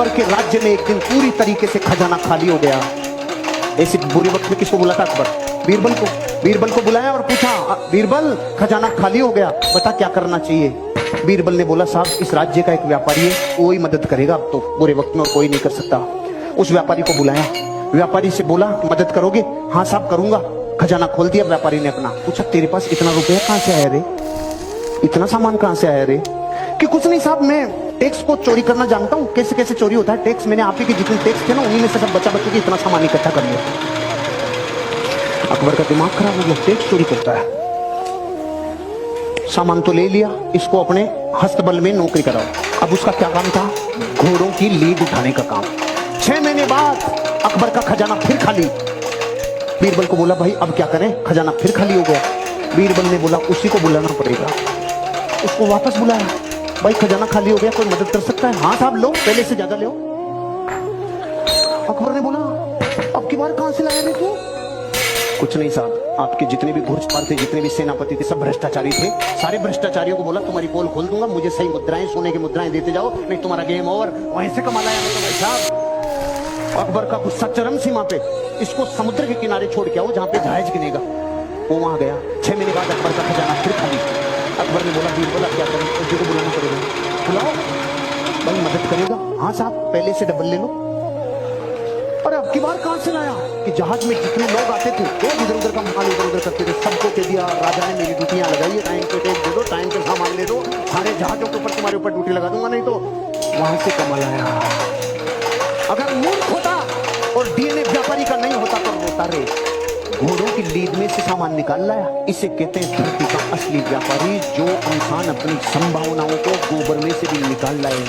अकबर के राज्य में एक दिन पूरी तरीके से खजाना खाली हो गया। ऐसे बुरे वक्त में किसको बुलाता अकबर? बीरबल को। बीरबल को बुलाया और पूछा, बीरबल खजाना खाली हो गया, बता क्या करना चाहिए? बीरबल ने बोला, साहब इस राज्य का एक व्यापारी है, वो ही मदद करेगा, अब तो बुरे वक्त में और कोई नहीं कर सकता। उस व्यापारी को बुलाया, व्यापारी से बोला, मदद करोगे? हाँ साहब करूंगा। खजाना खोल दिया व्यापारी ने अपना। पूछा, तेरे पास इतना रुपया कहां से आया रे? इतना सामान कहां से आया रे? कि कुछ नहीं साहब, मैं टैक्स को चोरी करना जानता हूं, कैसे कैसे चोरी होता है टैक्स। मैंने आप ही के जितने टैक्स थे ना, उन्हीं में से सब बचा बच्चों की इतना सामान इकट्ठा कर लिया। अकबर का दिमाग खराब हो गया, टैक्स चोरी करता है। सामान तो ले लिया, इसको अपने हस्तबल में नौकरी कराओ। अब उसका क्या काम था? घोड़ों की लीद उठाने का काम। 6 महीने बाद अकबर का खजाना फिर खाली। बीरबल को बोला, भाई अब क्या करें, खजाना फिर खाली हो गया। बीरबल ने बोला, उसी को बुलाना पड़ेगा। उसको वापस बुलाया, भाई खजाना खाली हो गया, कोई मदद कर सकता है? हाँ साहब लो, पहले से ज्यादा लो। अकबर ने बोला, अब की बार कहां से लाया रे तू? कुछ नहीं साहब, आपके जितने भी घुड़सवार थे, जितने भी सेनापति थे, सब भ्रष्टाचारी थे। सारे भ्रष्टाचारियों को बोला, तुम्हारी पोल खोल दूंगा, मुझे सही मुद्राएं, सोने की मुद्राएं देते जाओ, नहीं तुम्हारा गेम ओवर। वहीं से कमा लाया मैं तो भाई साहब। अकबर का गुस्सा चरम सीमा पे। इसको समुद्र के किनारे छोड़ के आओ, जहां पे जहाज गिनेगा। वो वहां गया। 6 महीने बाद अकबर का खजाना फिर खाली। अकबर ने बोला, बीरबल अब क्या करें? उसी को बुलाना पड़ेगा। बुलाओ, भाई मदद करेगा? हाँ साहब, पहले से डबल ले लो। और अब की बार कहां से लाया? कि जहाज में जितने लोग आते थे, तो इधर उधर का माल इधर उधर करते थे, सबको कह दिया, राजा ने मेरी ड्यूटियां लगाई है, टाइम पे टैक्स दे दो, टाइम पे सामान ले दो, सारे जहाजों के ऊपर तुम्हारे ऊपर ड्यूटी लगा दूंगा, नहीं तो वहां से कमा लाया। अगर मूर्ख होता और डीएनए व्यापारी का नहीं होता तो रोता रे। घोड़ों की लीद में से सामान निकाल लाया। इसे कहते हैं धरती का असली व्यापारी, जो इंसान अपनी संभावनाओं को गोबर में से भी निकाल लाए।